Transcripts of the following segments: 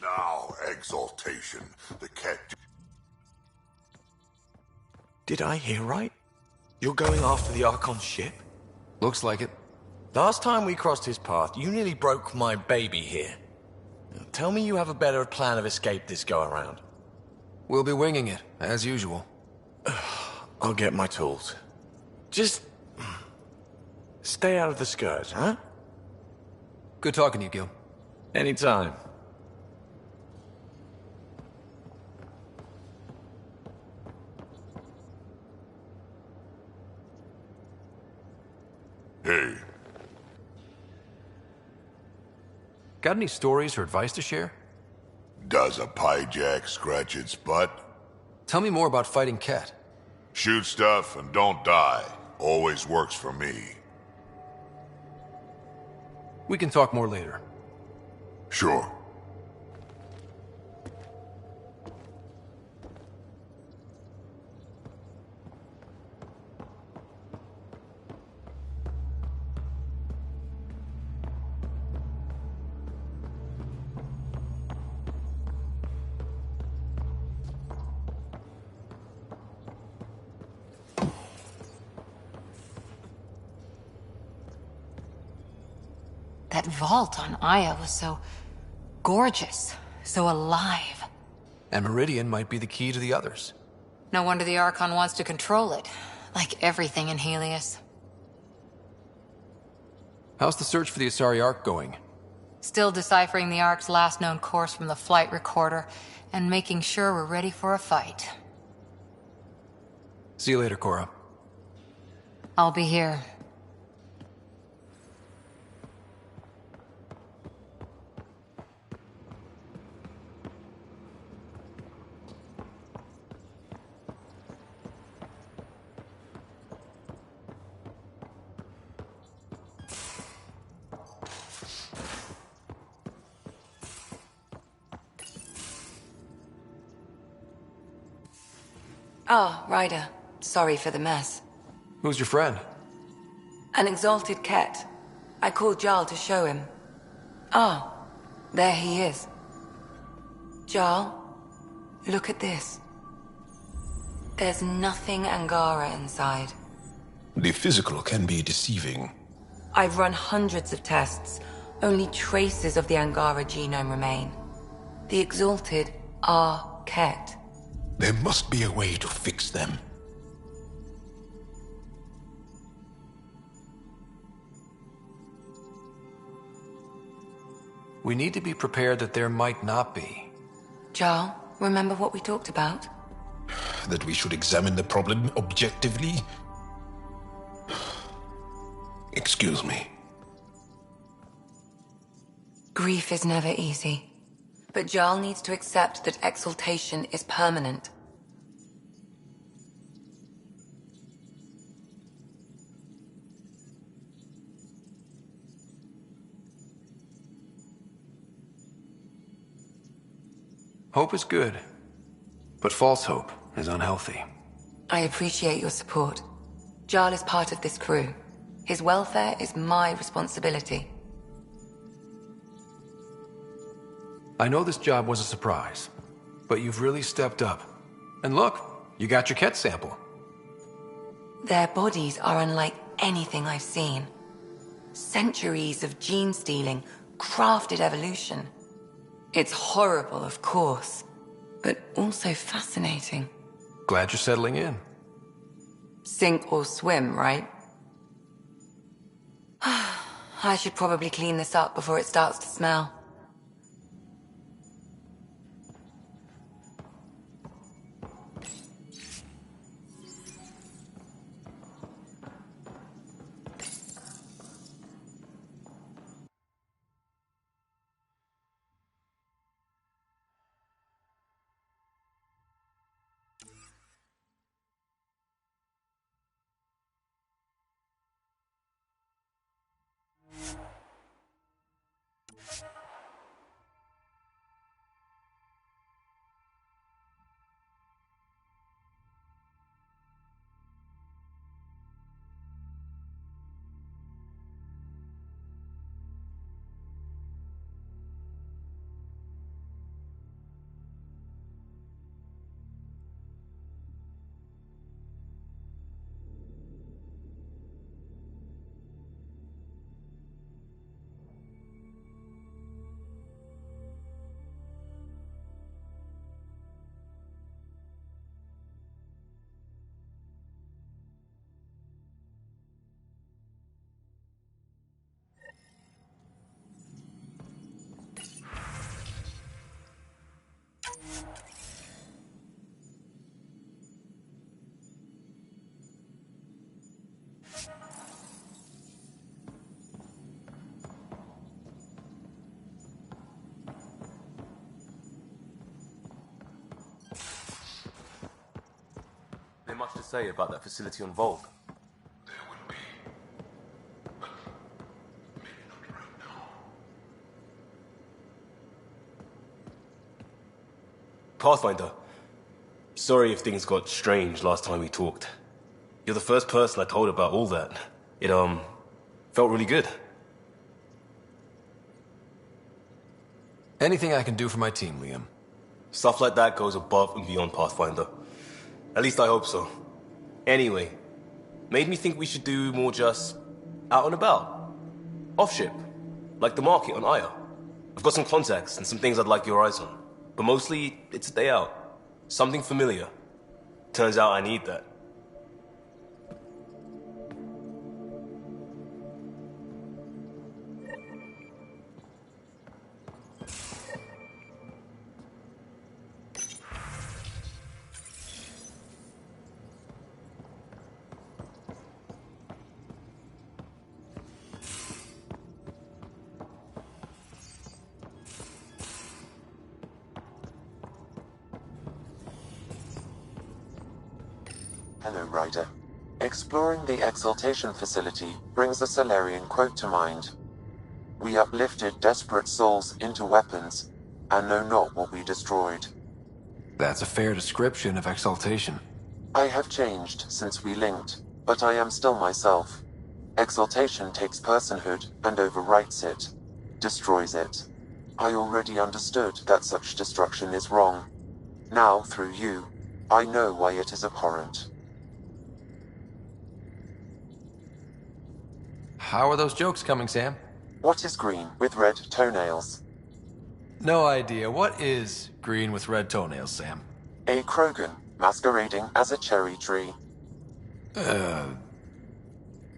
Now, exaltation. The cat... Did I hear right? You're going after the Archon's ship? Looks like it. Last time we crossed his path, you nearly broke my baby here. Now, tell me you have a better plan of escape this go-around. We'll be winging it, as usual. I'll get my tools. Just... stay out of the skirt, huh? Good talking to you, Gil. Anytime. Hey. Got any stories or advice to share? Does a pyjak scratch its butt? Tell me more about fighting Ket. Shoot stuff and don't die. Always works for me. We can talk more later. Sure. That vault on Aya was so gorgeous, so alive. And Meridian might be the key to the others. No wonder the Archon wants to control it, like everything in Helios. How's the search for the Asari Ark going? Still deciphering the Ark's last known course from the flight recorder, and making sure we're ready for a fight. See you later, Cora. I'll be here. Ah, Ryder. Sorry for the mess. Who's your friend? An exalted Ket. I called Jarl to show him. Ah, there he is. Jarl, look at this. There's nothing Angara inside. The physical can be deceiving. I've run hundreds of tests. Only traces of the Angara genome remain. The exalted are Ket. There must be a way to fix them. We need to be prepared that there might not be. Jarl, remember what we talked about? That we should examine the problem objectively? Excuse me. Grief is never easy. But Jarl needs to accept that exaltation is permanent. Hope is good, but false hope is unhealthy. I appreciate your support. Jarl is part of this crew. His welfare is my responsibility. I know this job was a surprise, but you've really stepped up. And look, You got your Ket sample. Their bodies are unlike anything I've seen. Centuries of gene stealing, crafted evolution. It's horrible, of course, but also fascinating. Glad you're settling in. Sink or swim, right? I should probably clean this up before it starts to smell. Much to say about that facility on Volk. There would be. But maybe not right now. Pathfinder, sorry if things got strange last time we talked. You're the first person I told about all that. It, felt really good. Anything I can do for my team, Liam. Stuff like that goes above and beyond Pathfinder. At least I hope so. Anyway, made me think we should do more just out and about. Off ship, like the market on Aya. I've got some contacts and some things I'd like your eyes on. But mostly, it's a day out. Something familiar. Turns out I need that. Hello, Ryder. Exploring the Exaltation facility brings a Solarian quote to mind. We uplifted desperate souls into weapons, and know not what we destroyed. That's a fair description of Exaltation. I have changed since we linked, but I am still myself. Exaltation takes personhood and overwrites it, destroys it. I already understood that such destruction is wrong. Now, through you, I know why it is abhorrent. How are those jokes coming, Sam? What is green with red toenails? No idea. What is green with red toenails, Sam? A Krogan, masquerading as a cherry tree.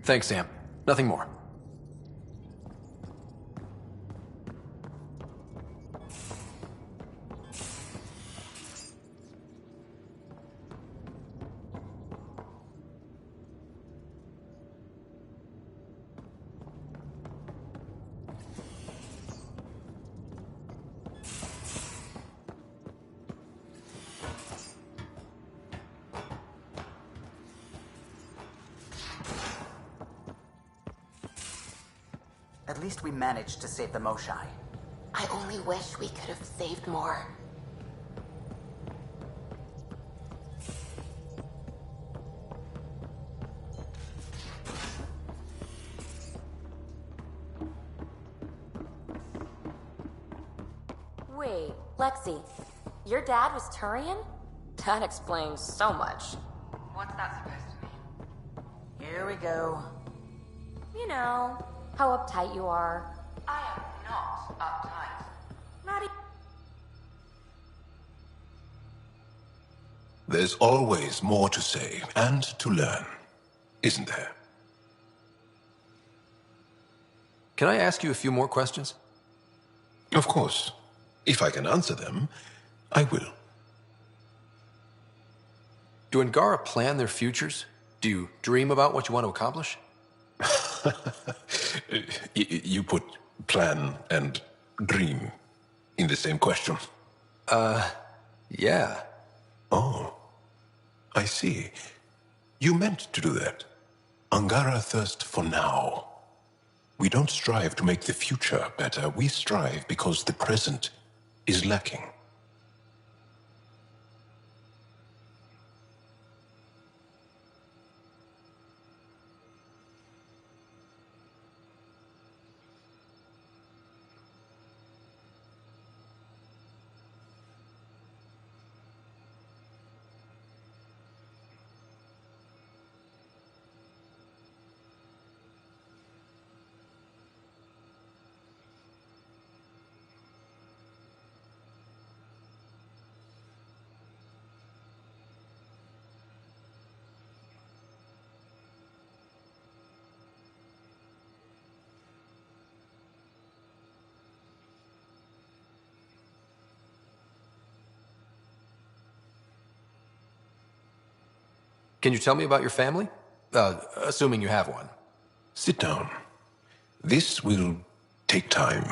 Thanks, Sam. Nothing more. At least we managed to save the Moshai. I only wish we could have saved more. Wait, Lexi, your dad was Turian? That explains so much. What's that supposed to mean? Here we go. You know, how uptight you are. I am not uptight. Not even... There's always more to say and to learn, isn't there? Can I ask you a few more questions? Of course. If I can answer them, I will. Do Angara plan their futures? Do you dream about what you want to accomplish? You put plan and dream in the same question. Yeah. Oh, I see. You meant to do that. Angara thirst for now. We don't strive to make the future better. We strive because the present is lacking. Can you tell me about your family? Assuming you have one. Sit down. This will take time.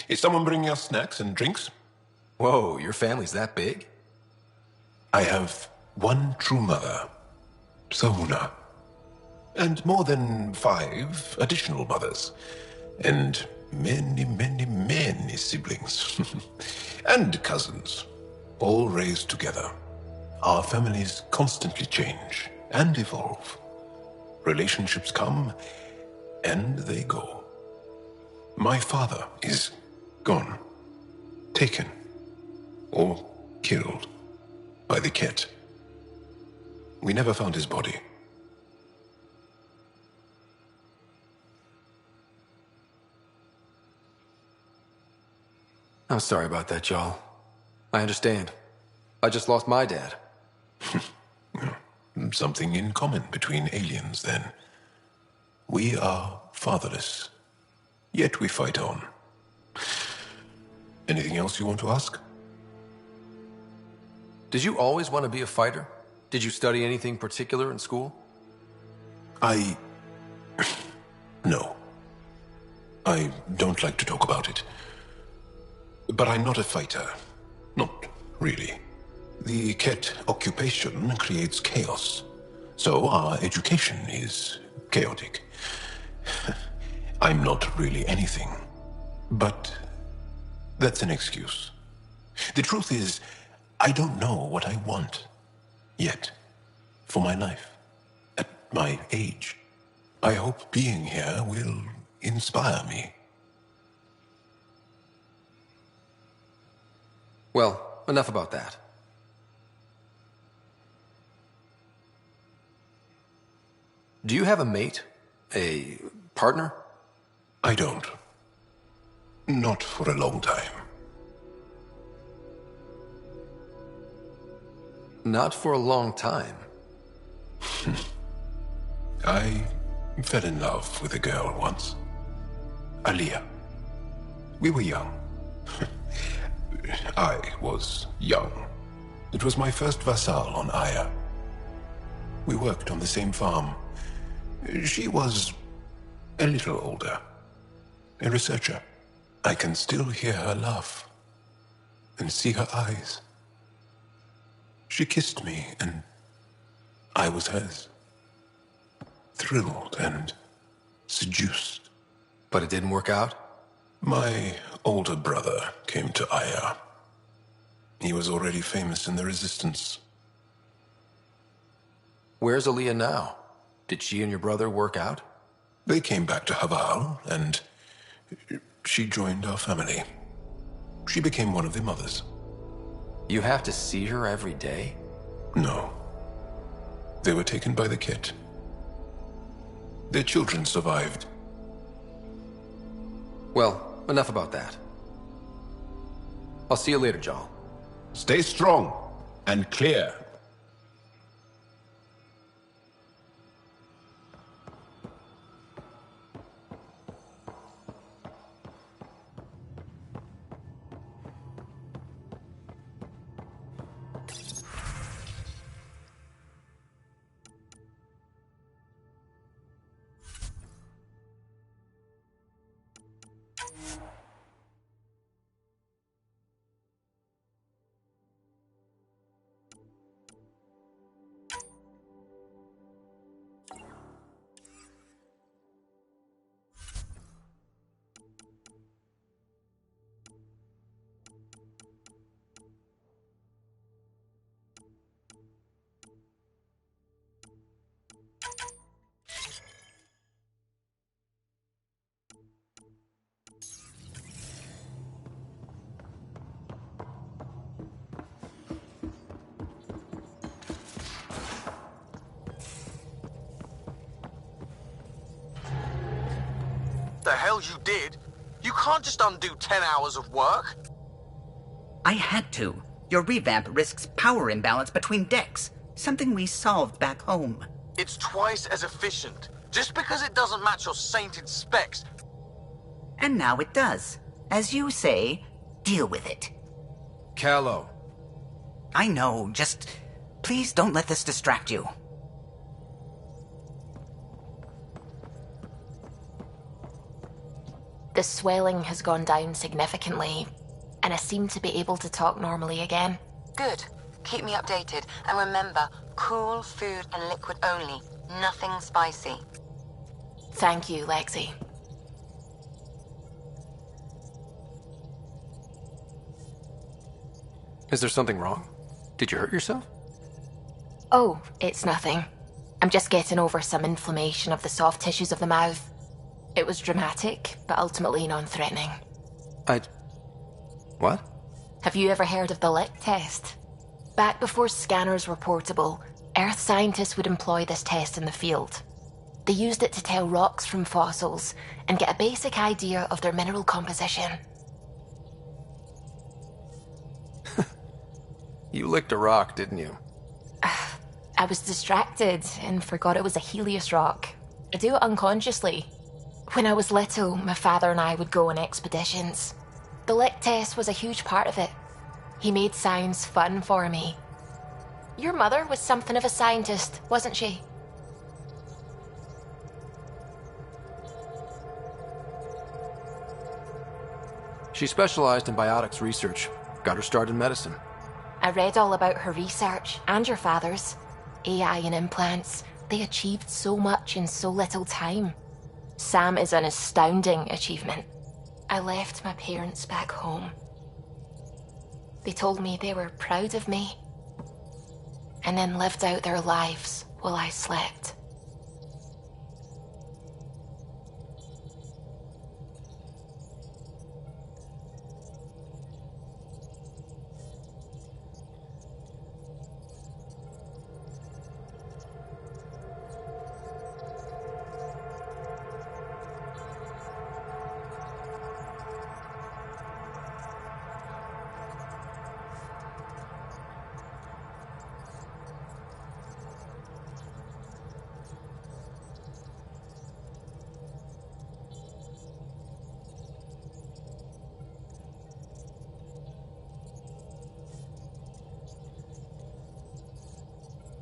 Is someone bringing us snacks and drinks? Whoa, your family's that big? I have one true mother, Sahuna, and more than 5 additional mothers, and many siblings, and cousins, all raised together. Our families constantly change and evolve. Relationships come and they go. My father is gone, taken, or killed by the Ket. We never found his body. I'm sorry about that, Jarl. I understand. I just lost my dad. Something in common between aliens, then. We are fatherless, yet we fight on. Anything else you want to ask? Did you always want to be a fighter? Did you study anything particular in school? No. I don't like to talk about it. But I'm not a fighter. Not really. The Ket occupation creates chaos, so our education is chaotic. I'm not really anything, but that's an excuse. The truth is, I don't know what I want yet for my life. At my age, I hope being here will inspire me. Well, enough about that. Do you have a mate? A partner? I don't. Not for a long time. Not for a long time. I fell in love with a girl once. Aliyah. We were young. I was young. It was my first vassal on Aya. We worked on the same farm. She was a little older. A researcher. I can still hear her laugh and see her eyes. She kissed me and I was hers. Thrilled and seduced. But it didn't work out? My older brother came to Aya. He was already famous in the Resistance. Where's Aliyah now? Did she and your brother work out? They came back to Haval, and she joined our family. She became one of the mothers. You have to see her every day? No. They were taken by the Ket. Their children survived. Well, enough about that. I'll see you later, Jarl. Stay strong and clear. The hell you did? You can't just undo 10 hours of work. I had to. Your revamp risks power imbalance between decks, something we solved back home. It's twice as efficient. Just because it doesn't match your sainted specs. And now it does. As you say, deal with it. Callow. I know, just please don't let this distract you. The swelling has gone down significantly, and I seem to be able to talk normally again. Good. Keep me updated. And remember, cool food and liquid only. Nothing spicy. Thank you, Lexi. Is there something wrong? Did you hurt yourself? Oh, it's nothing. I'm just getting over some inflammation of the soft tissues of the mouth. It was dramatic, but ultimately non-threatening. What? Have you ever heard of the lick test? Back before scanners were portable, Earth scientists would employ this test in the field. They used it to tell rocks from fossils and get a basic idea of their mineral composition. You licked a rock, didn't you? I was distracted and forgot it was a Helios rock. I do it unconsciously. When I was little, my father and I would go on expeditions. The lick test was a huge part of it. He made science fun for me. Your mother was something of a scientist, wasn't she? She specialized in biotics research. Got her start in medicine. I read all about her research, and your father's. AI and implants. They achieved so much in so little time. Sam is an astounding achievement. I left my parents back home. They told me they were proud of me, and then lived out their lives while I slept.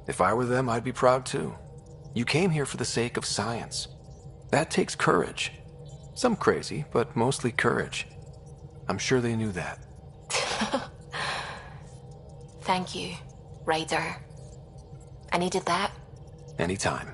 If I were them, I'd be proud too. You came here for the sake of science. That takes courage. Some crazy, but mostly courage. I'm sure they knew that. Thank you, Ryder. I needed that. Anytime.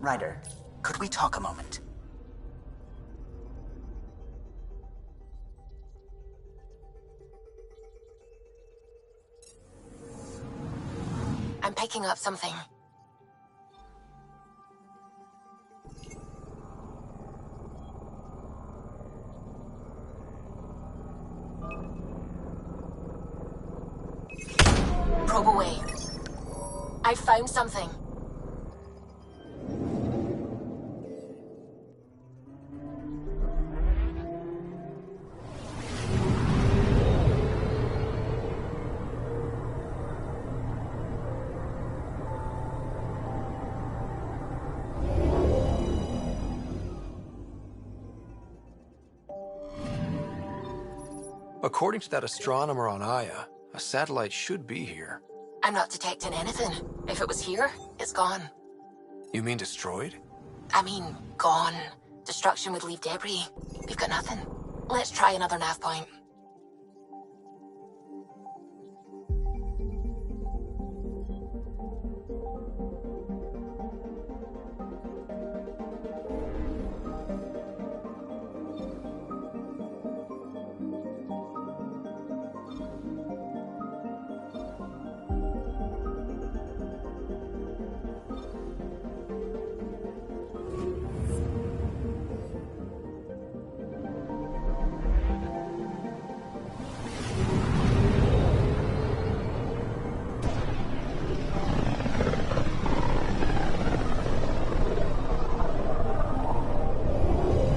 Ryder, could we talk a moment? I'm picking up something. Probe away. I found something. According to that astronomer on Aya, a satellite should be here. I'm not detecting anything. If it was here, it's gone. You mean destroyed? I mean, gone. Destruction would leave debris. We've got nothing. Let's try another nav point.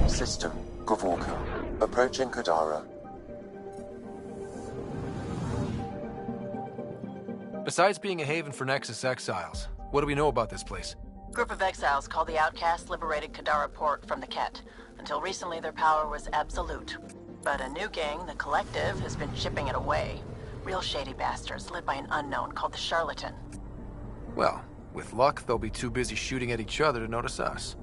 System, Gavorka. Approaching Kadara. Besides being a haven for Nexus exiles, what do we know about this place? Group of exiles called the Outcasts liberated Kadara Port from the Ket. Until recently, their power was absolute. But a new gang, the Collective, has been chipping it away. Real shady bastards led by an unknown called the Charlatan. Well, with luck, they'll be too busy shooting at each other to notice us.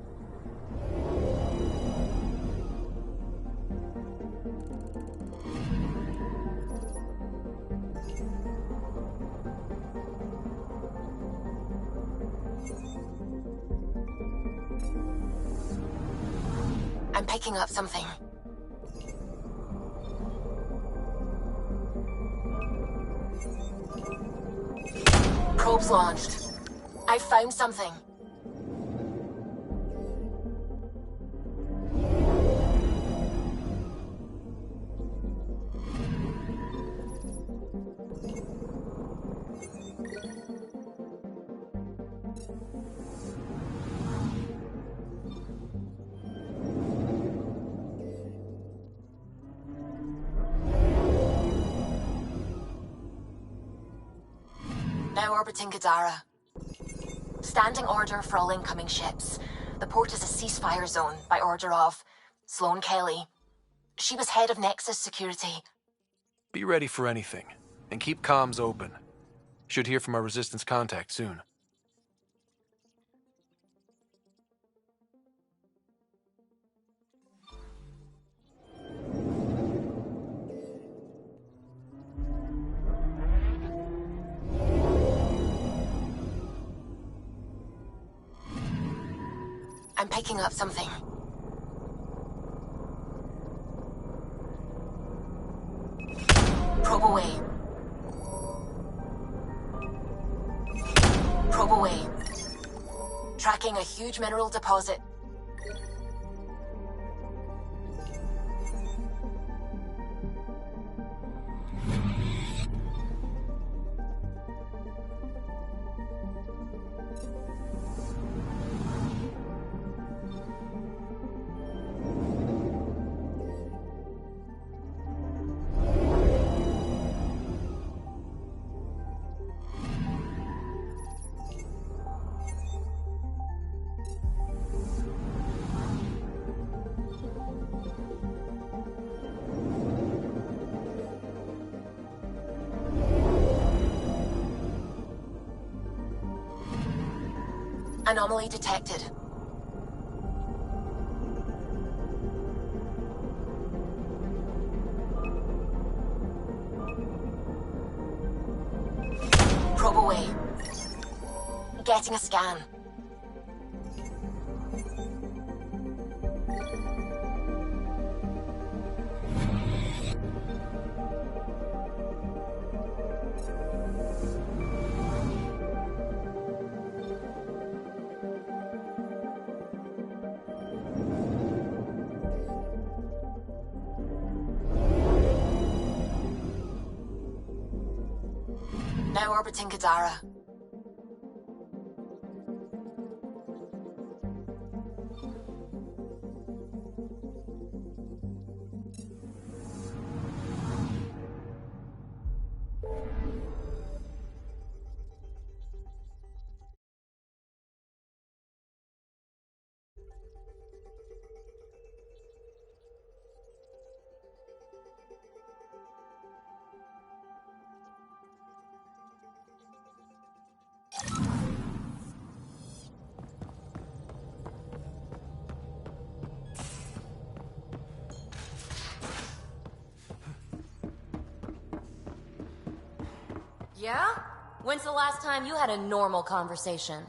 I'm picking up something. Probes launched. I found something. Now orbiting Kadara. Standing order for all incoming ships. The port is a ceasefire zone by order of Sloane Kelly. She was head of Nexus security. Be ready for anything, and keep comms open. Should hear from our Resistance contact soon. I'm picking up something. Probe away. Probe away. Tracking a huge mineral deposit. Anomaly detected. Probe away. Getting a scan. Now orbiting Kadara. Yeah? When's the last time you had a normal conversation?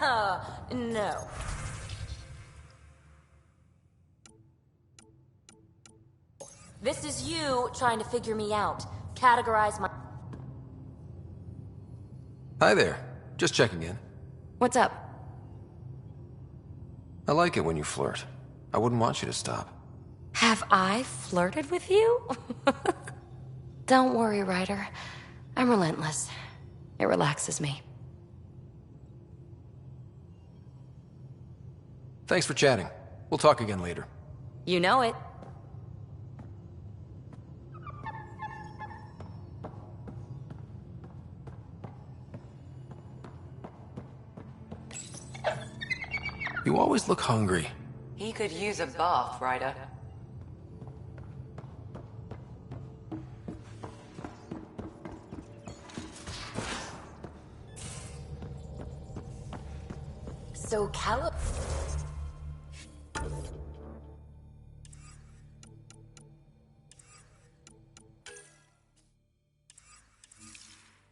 No. This is you trying to figure me out. Categorize my... Hi there. Just checking in. What's up? I like it when you flirt. I wouldn't want you to stop. Have I flirted with you? Don't worry, Ryder. I'm relentless. It relaxes me. Thanks for chatting. We'll talk again later. You know it. You always look hungry. He could use a bath, Ryder. So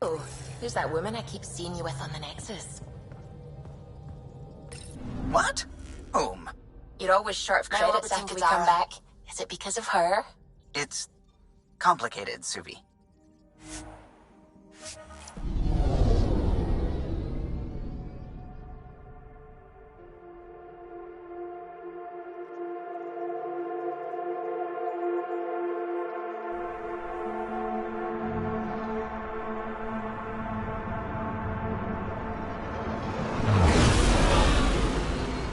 Oh, there's that woman I keep seeing you with on the Nexus. What? Whom? You're always short of credits after we come back. Is it because of her? It's complicated, Suvi.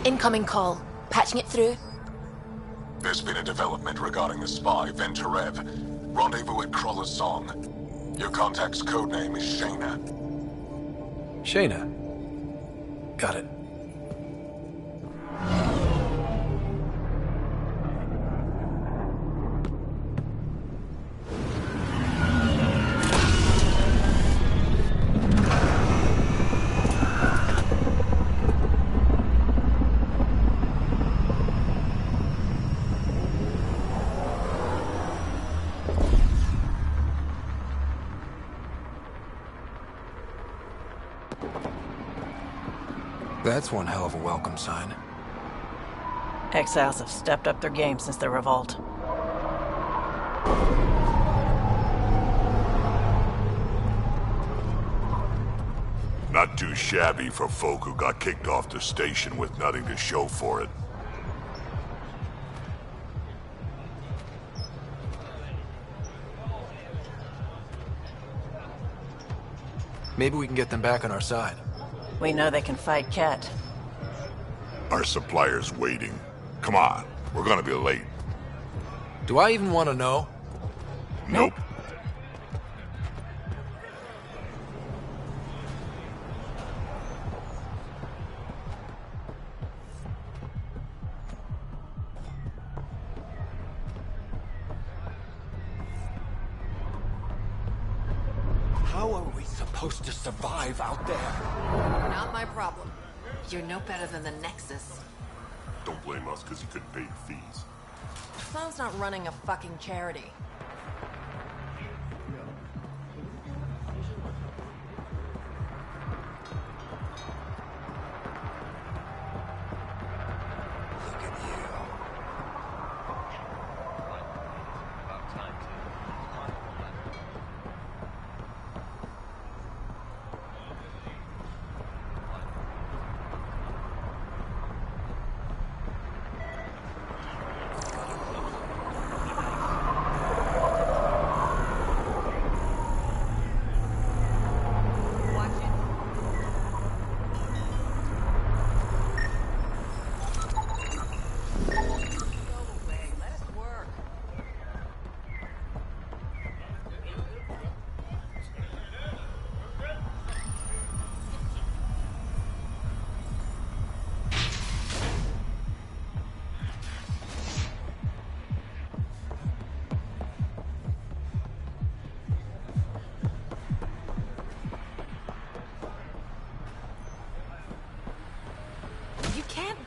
Incoming call. Patching it through. There's been a development regarding the spy, Venturev. Rendezvous at Kroller's Song. Your contact's codename is Shayna. Shayna. Got it. That's one hell of a welcome sign. Exiles have stepped up their game since the revolt. Not too shabby for folk who got kicked off the station with nothing to show for it. Maybe we can get them back on our side. We know they can fight Ket. Our supplier's waiting. Come on, we're gonna be late. Do I even want to know? Nope. How are we supposed to survive out there? Not my problem. You're no better than the Nexus. Don't blame us because you couldn't pay your fees. Clown's not running a fucking charity.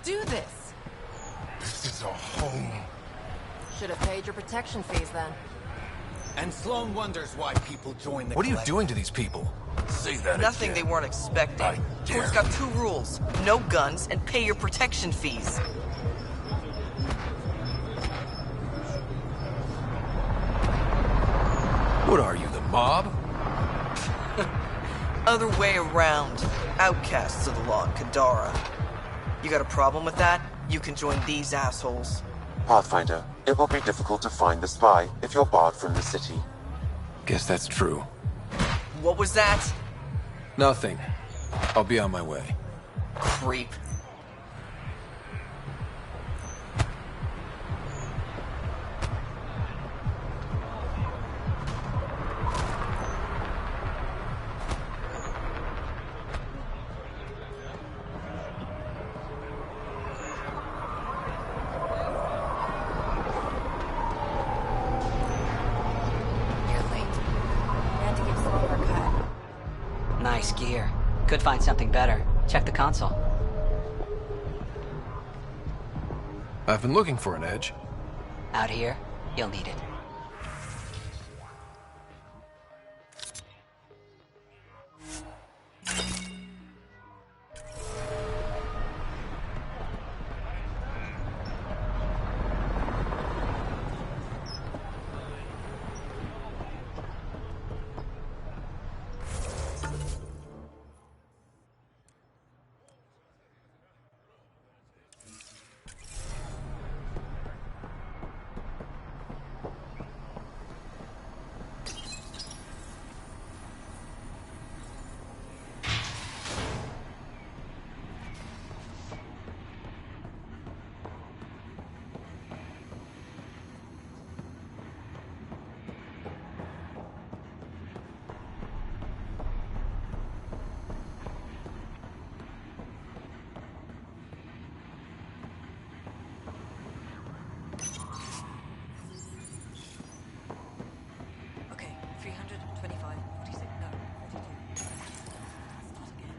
Do this. This is our home. Should have paid your protection fees then. And Sloan wonders why people join the What are you collective. doing to these people? Say that Nothing again. they weren't expecting. I dare Court's got 2 rules. No guns and pay your protection fees. What are you, the mob? Other way around. Outcasts of the law in Kadara. You got a problem with that? You can join these assholes. Pathfinder, it will be difficult to find the spy if you're barred from the city. Guess that's true. What was that? Nothing. I'll be on my way. Creep. Nice gear. Could find something better. Check the console. I've been looking for an edge. Out here, you'll need it. Okay, 325, 46, no, 42. Start again.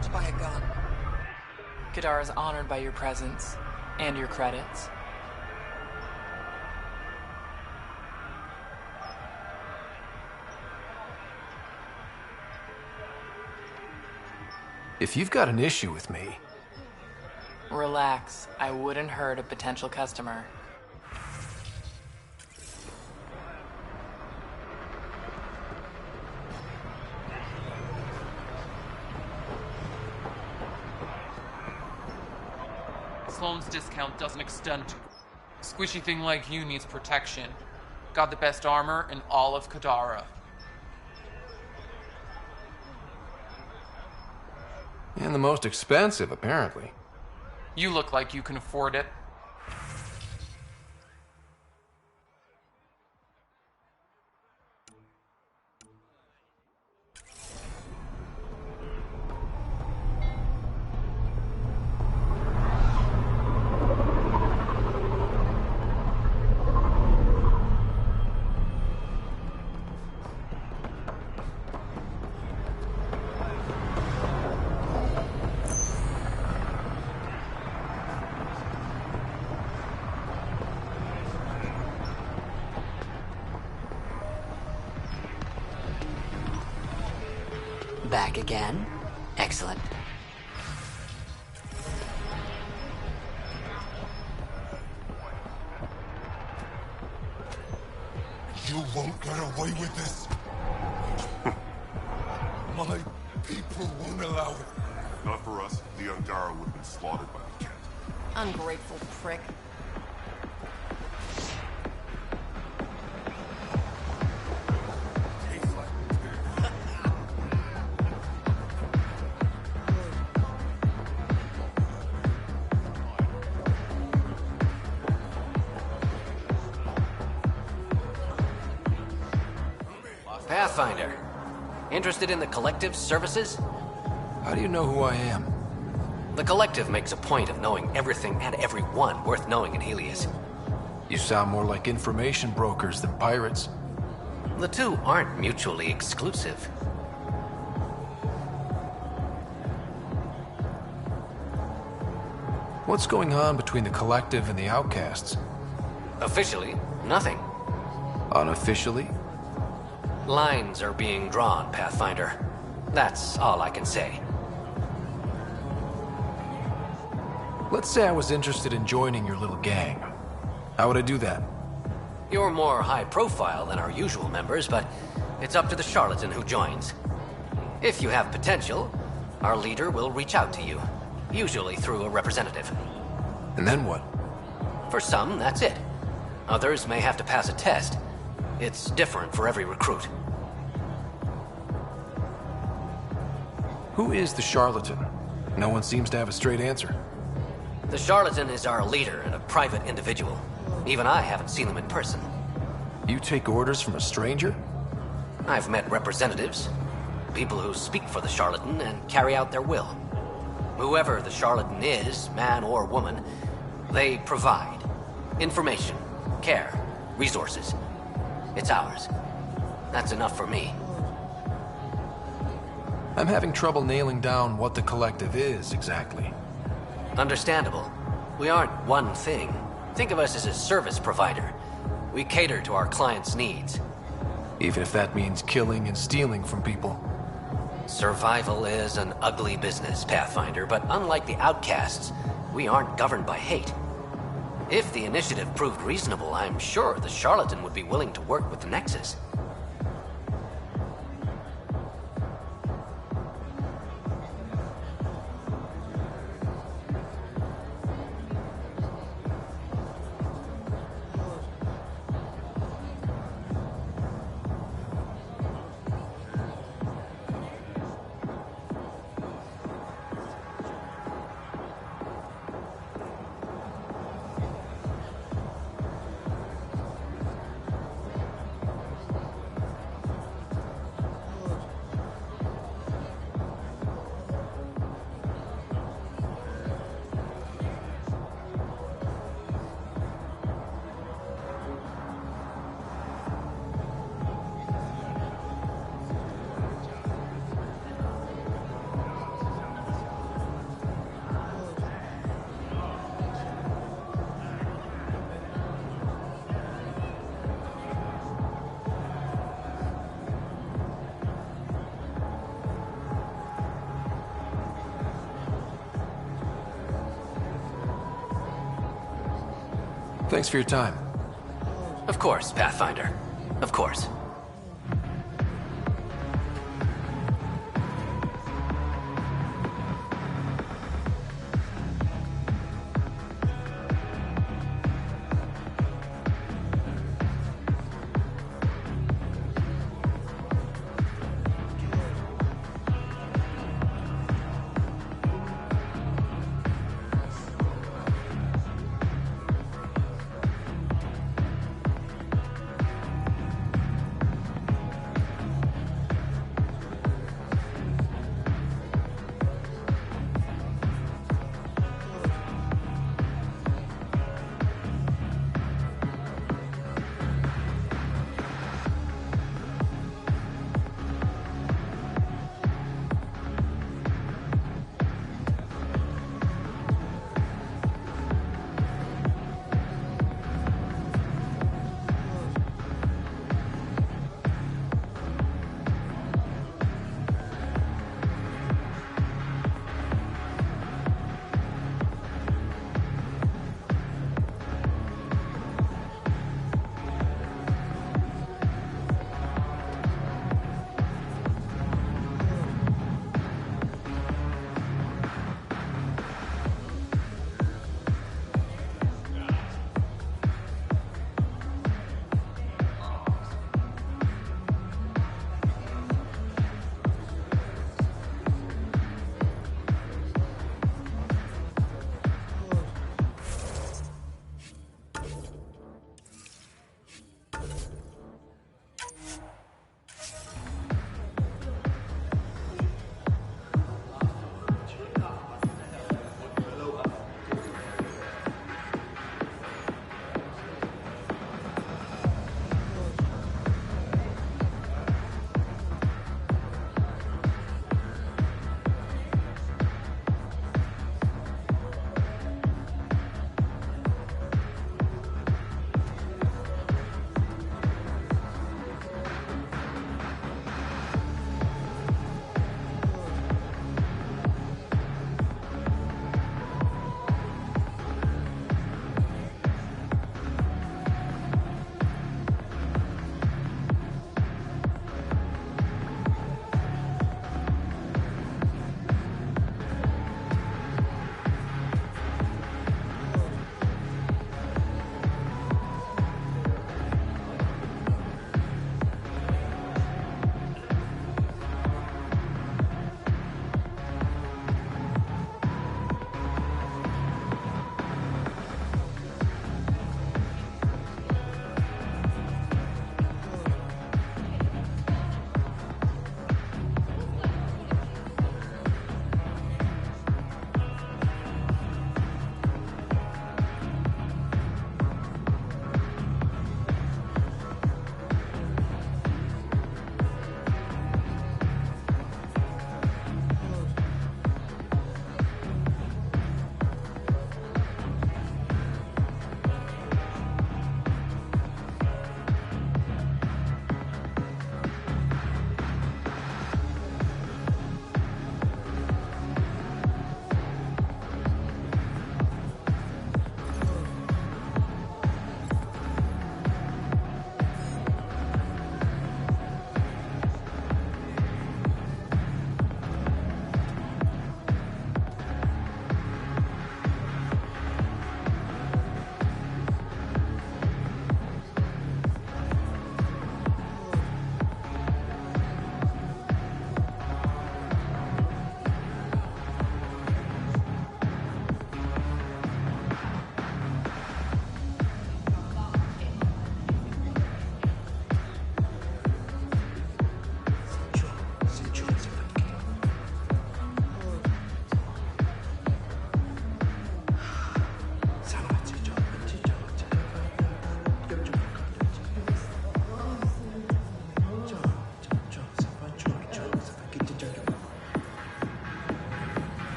To buy a gun. Kadara is honored by your presence and your credits. If you've got an issue with me... Relax. I wouldn't hurt a potential customer. Sloane's discount doesn't extend to. Squishy thing like you needs protection. Got the best armor in all of Kadara. And the most expensive, apparently. You look like you can afford it. Back again? Excellent. You won't get away with this. My people won't allow it. Not for us. The Ungara would have been slaughtered by the cat. Ungrateful prick. Pathfinder. Interested in the Collective's services? How do you know who I am? The Collective makes a point of knowing everything and everyone worth knowing in Helios. You sound more like information brokers than pirates. The two aren't mutually exclusive. What's going on between the Collective and the Outcasts? Officially, nothing. Unofficially? Lines are being drawn, Pathfinder. That's all I can say. Let's say I was interested in joining your little gang. How would I do that? You're more high profile than our usual members, but it's up to the charlatan who joins. If you have potential, our leader will reach out to you, usually through a representative. And then what? For some, that's it. Others may have to pass a test. It's different for every recruit. Who is the charlatan? No one seems to have a straight answer. The charlatan is our leader and a private individual. Even I haven't seen him in person. You take orders from a stranger? I've met representatives, people who speak for the charlatan and carry out their will. Whoever the charlatan is, man or woman, they provide information, care, resources. It's ours. That's enough for me. I'm having trouble nailing down what the Collective is, exactly. Understandable. We aren't one thing. Think of us as a service provider. We cater to our clients' needs. Even if that means killing and stealing from people. Survival is an ugly business, Pathfinder, but unlike the Outcasts, we aren't governed by hate. If the initiative proved reasonable, I'm sure the charlatan would be willing to work with the Nexus. Thanks for your time. Of course, Pathfinder. Of course.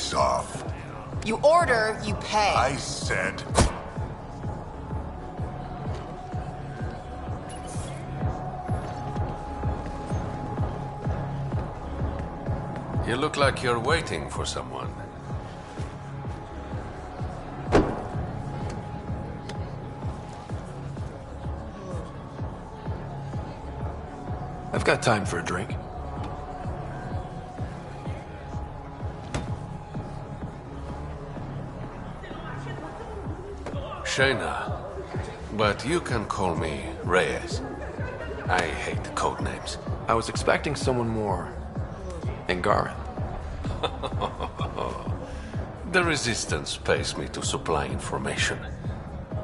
face off. You order, you pay. I said... You look like you're waiting for someone. I've got time for a drink. Shayna, but you can call me Reyes. I hate code names. I was expecting someone more Angaran. The Resistance pays me to supply information,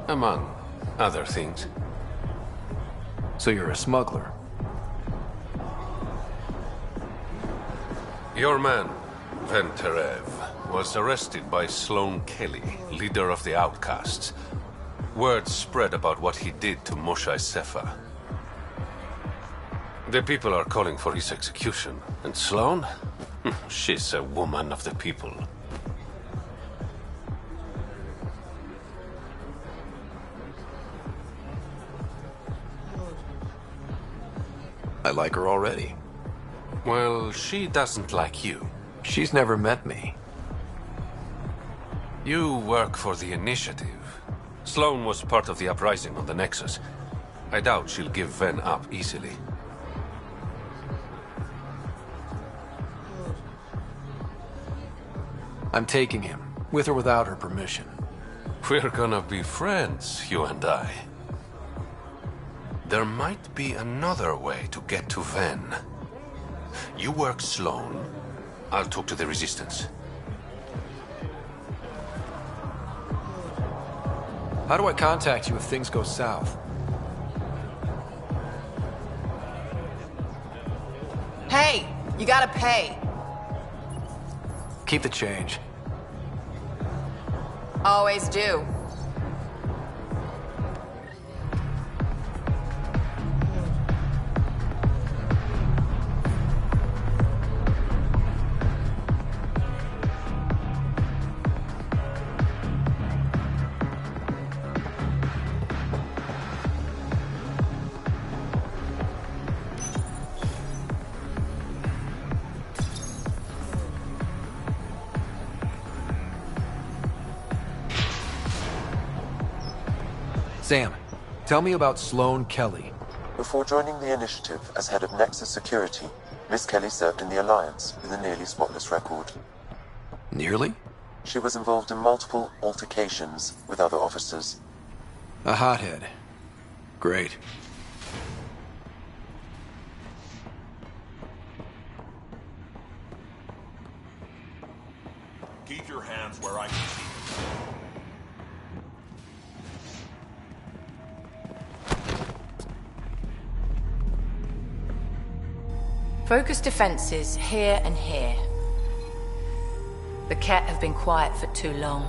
among other things. So you're a smuggler? Your man, Venterev, was arrested by Sloane Kelly, leader of the Outcasts. Word spread about what he did to Moshae Sefa. The people are calling for his execution. And Sloane? She's a woman of the people. I like her already. Well, she doesn't like you. She's never met me. You work for the Initiative. Sloane was part of the uprising on the Nexus. I doubt she'll give Ven up easily. I'm taking him, with or without her permission. We're gonna be friends, you and I. There might be another way to get to Ven. You work Sloane. I'll talk to the Resistance. How do I contact you if things go south? Hey, you gotta pay. Keep the change. Always do. Sam, tell me about Sloane Kelly. Before joining the Initiative as head of Nexus Security, Miss Kelly served in the Alliance with a nearly spotless record. Nearly? She was involved in multiple altercations with other officers. A hothead. Great. Keep your hands where I can see them. Focus defenses here and here. The Ket have been quiet for too long.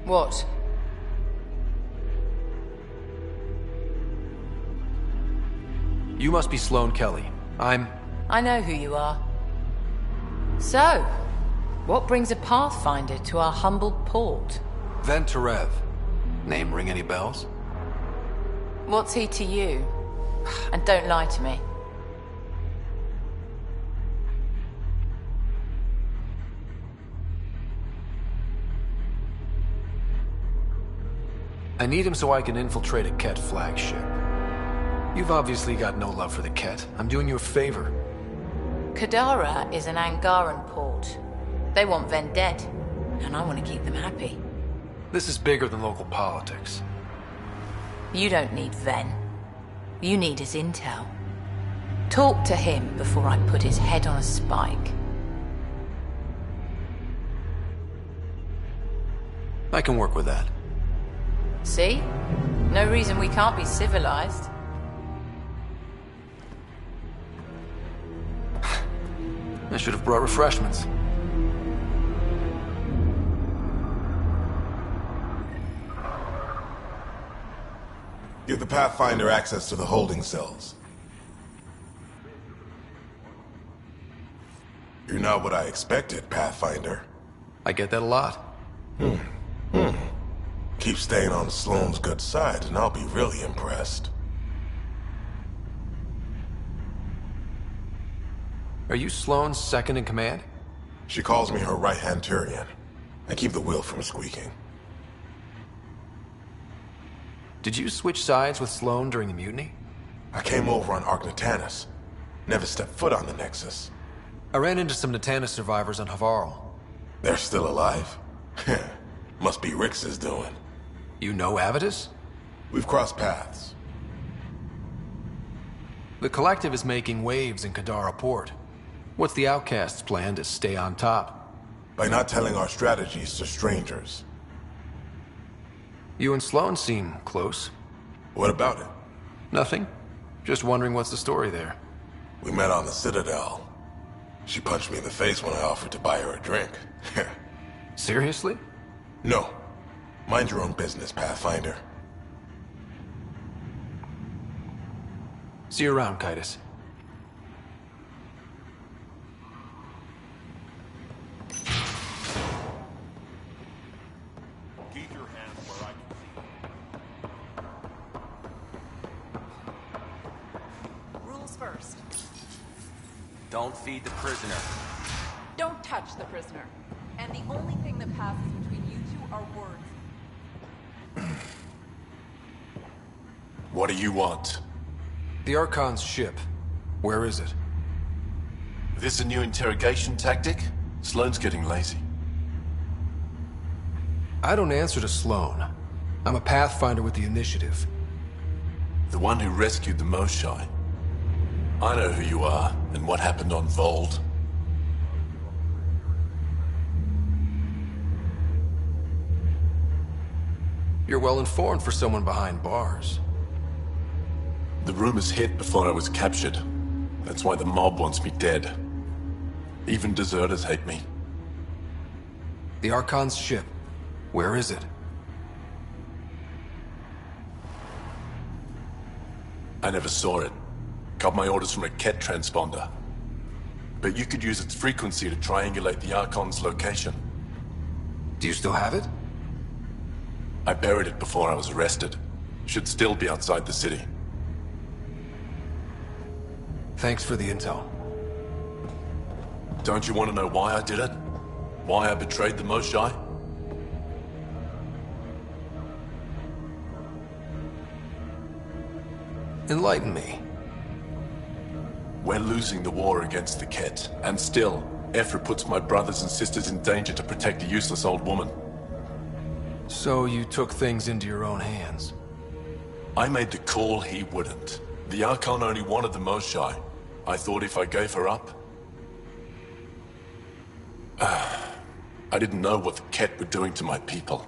What? You must be Sloane Kelly. I know who you are. So, what brings a Pathfinder to our humble port? Venterev. Name ring any bells? What's he to you? And don't lie to me. I need him so I can infiltrate a Ket flagship. You've obviously got no love for the Ket. I'm doing you a favor. Kadara is an Angaran port. They want Ven dead, and I want to keep them happy. This is bigger than local politics. You don't need Ven. You need his intel. Talk to him before I put his head on a spike. I can work with that. See? No reason we can't be civilized. I should have brought refreshments. Give the Pathfinder access to the holding cells. You're not what I expected, Pathfinder. I get that a lot. Keep staying on Sloane's good side, and I'll be really impressed. Are you Sloane's second in command? She calls me her right-hand Turian. I keep the wheel from squeaking. Did you switch sides with Sloane during the mutiny? I came over on Arcnatanus. Never stepped foot on the Nexus. I ran into some Natanus survivors on Havarl. They're still alive? Must be Rix's doing. You know Avitus? We've crossed paths. The Collective is making waves in Kadara Port. What's the Outcast's plan to stay on top? By not telling our strategies to strangers. You and Sloane seem close. What about it? Nothing. Just wondering what's the story there. We met on the Citadel. She punched me in the face when I offered to buy her a drink. Seriously? No. Mind your own business, Pathfinder. See you around, Kitus. Keep your hands where I can see. Rules first. Don't feed the prisoner. Don't touch the prisoner. And the only thing that passes between you two are words. What do you want? The Archon's ship. Where is it? This a new interrogation tactic? Sloane's getting lazy. I don't answer to Sloane. I'm a Pathfinder with the initiative. The one who rescued the Moshai. I know who you are, and what happened on Vold. You're well informed for someone behind bars. The rumors hit before I was captured. That's why the mob wants me dead. Even deserters hate me. The Archon's ship. Where is it? I never saw it. Got my orders from a Ket transponder. But you could use its frequency to triangulate the Archon's location. Do you still have it? I buried it before I was arrested. Should still be outside the city. Thanks for the intel. Don't you want to know why I did it? Why I betrayed the Moshai? Enlighten me. We're losing the war against the Ket, and still, Ephra puts my brothers and sisters in danger to protect a useless old woman. So you took things into your own hands? I made the call he wouldn't. The Archon only wanted the Moshai. I thought if I gave her up... I didn't know what the Ket were doing to my people.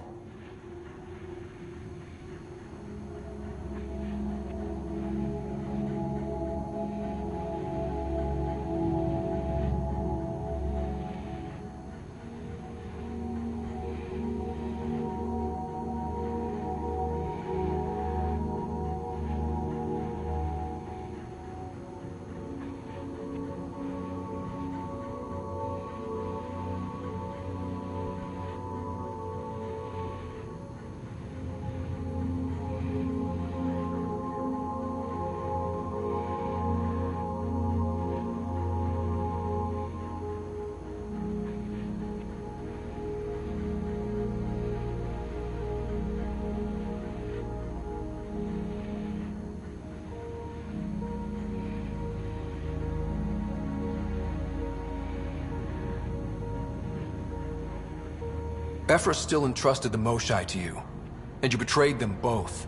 Ephra still entrusted the Moshai to you, and you betrayed them both.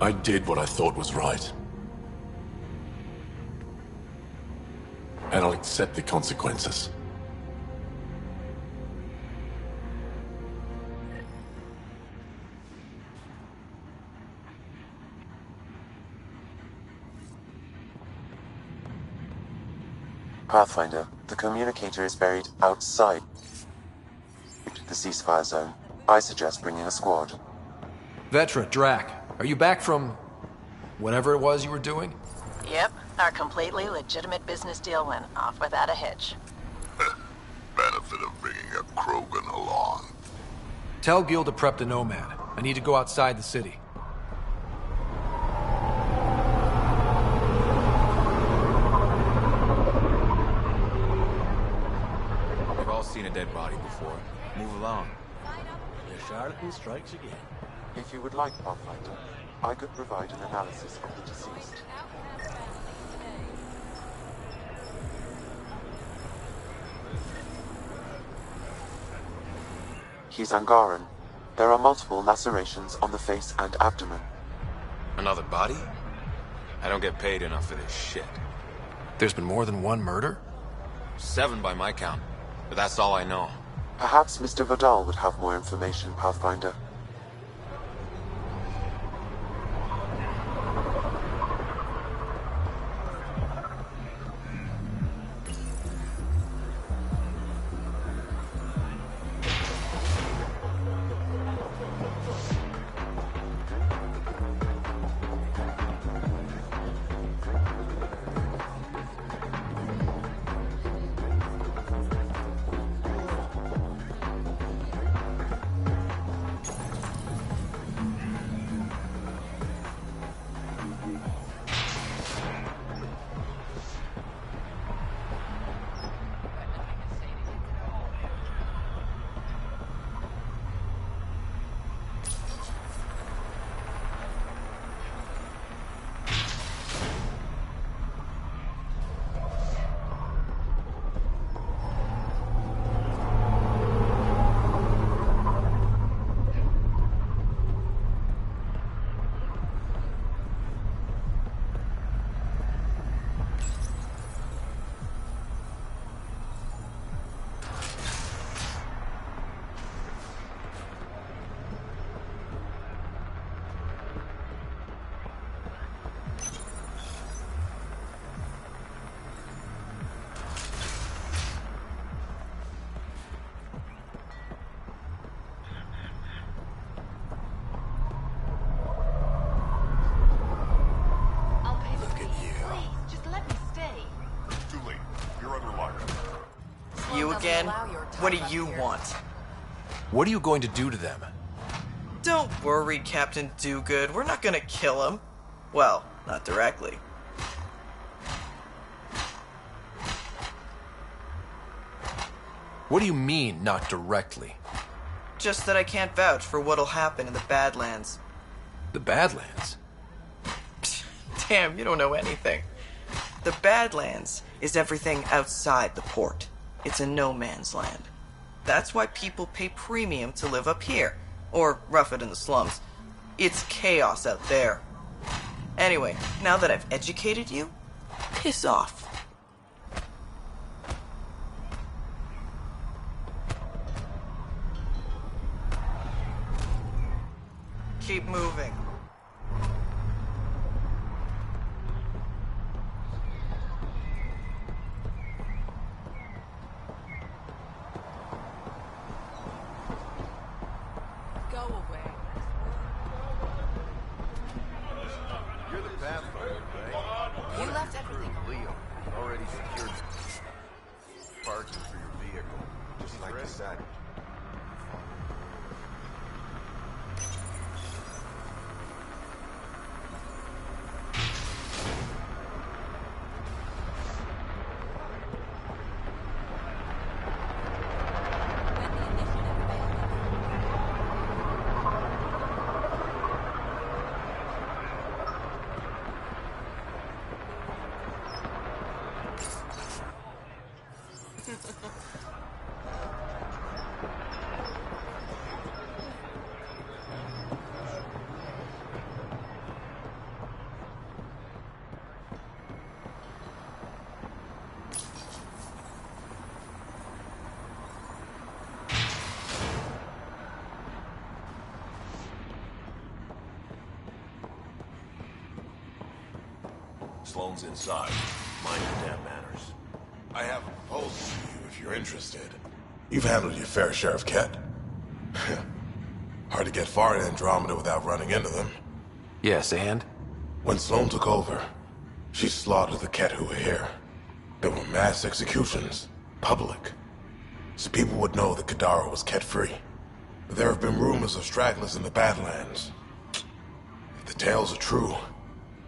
I did what I thought was right. And I'll accept the consequences. Pathfinder, the communicator is buried outside the ceasefire zone. I suggest bringing a squad. Vetra, Drac, are you back from... whatever it was you were doing? Yep, our completely legitimate business deal went off without a hitch. Benefit of bringing a Krogan along. Tell Gil to prep the Nomad. I need to go outside the city. We've all seen a dead body before. Move along. The charlatan strikes again. If you would like, Pathfinder, I could provide an analysis of the deceased. He's Angaran. There are multiple lacerations on the face and abdomen. Another body? I don't get paid enough for this shit. There's been more than one murder? 7 by my count, but that's all I know. Perhaps Mr. Vidal would have more information, Pathfinder. You again? What do you want? What are you going to do to them? Don't worry, Captain Do-Good. We're not gonna kill him. Well, not directly. What do you mean, not directly? Just that I can't vouch for what'll happen in the Badlands. The Badlands? Damn, you don't know anything. The Badlands is everything outside the port. It's a no man's land. That's why people pay premium to live up here, or rough it in the slums. It's chaos out there. Anyway, now that I've educated you, piss off. Keep moving. Go away. You're the Pathfinder, right? You left everything. Leo already secured parking for your vehicle. Just like I said. Sloane's inside. Mind your damn manners. I have a proposal for you if you're interested. You've handled your fair share of Ket. Hard to get far in Andromeda without running into them. Yes, and? When Sloane took over, She slaughtered the Ket who were here. There were mass executions, public. So people would know that Kadara was Ket-free. But there have been rumors of stragglers in the Badlands. If the tales are true,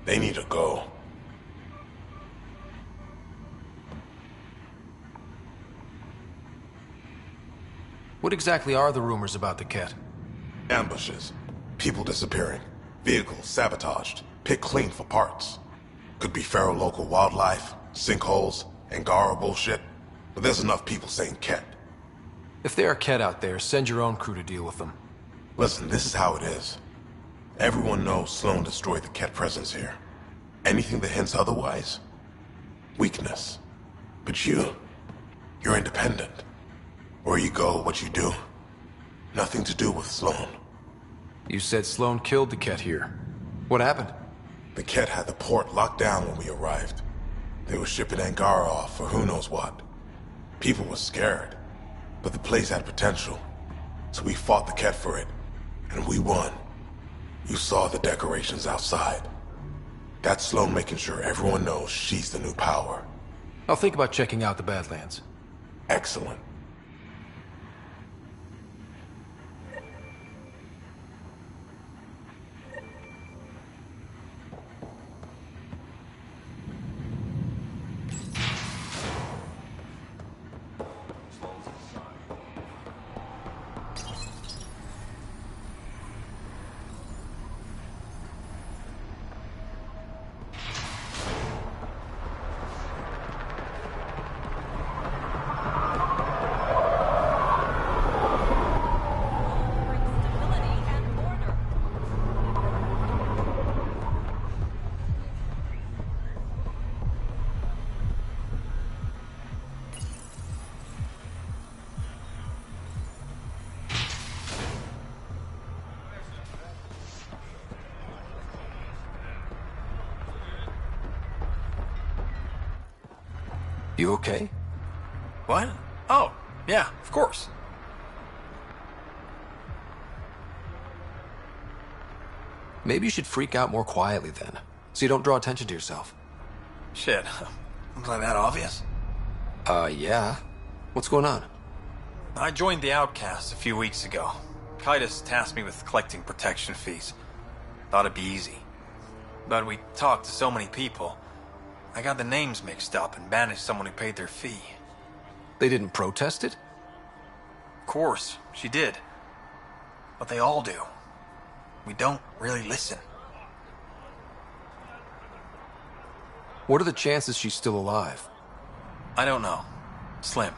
they need to go. What exactly are the rumors about the Ket? Ambushes, people disappearing, vehicles sabotaged, picked clean for parts. Could be feral local wildlife, sinkholes, Angara bullshit. But there's enough people saying Ket. If there are Ket out there, send your own crew to deal with them. Listen, this is how it is. Everyone knows Sloan destroyed the Ket presence here. Anything that hints otherwise, weakness. But you're independent. Where you go, what you do, nothing to do with Sloan. You said Sloan killed the Ket here. What happened? The Ket had the port locked down when we arrived. They were shipping Angara off for who knows what. People were scared, but the place had potential. So we fought the Ket for it, and we won. You saw the decorations outside. That's Sloan making sure everyone knows she's the new power. I'll think about checking out the Badlands. Excellent. You okay? What? Oh, yeah, of course. Maybe you should freak out more quietly then, so you don't draw attention to yourself. Shit. Was I that obvious? Yeah. What's going on? I joined the Outcasts a few weeks ago. Kaitis tasked me with collecting protection fees. Thought it'd be easy. But we talked to so many people, I got the names mixed up and banished someone who paid their fee. They didn't protest it? Of course, she did. But they all do. We don't really listen. What are the chances she's still alive? I don't know. Slim.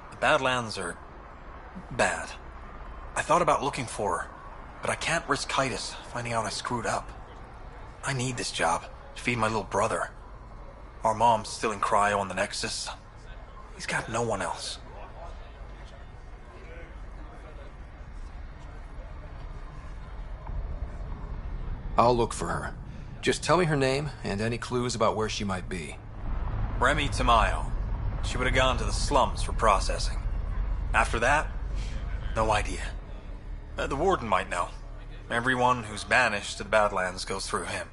The Badlands are bad. I thought about looking for her, but I can't risk Kaitis finding out I screwed up. I need this job to feed my little brother. Our mom's still in cryo on the Nexus. He's got no one else. I'll look for her. Just tell me her name and any clues about where she might be. Remy Tamayo. She would have gone to the slums for processing. After that, no idea. The warden might know. Everyone who's banished to the Badlands goes through him.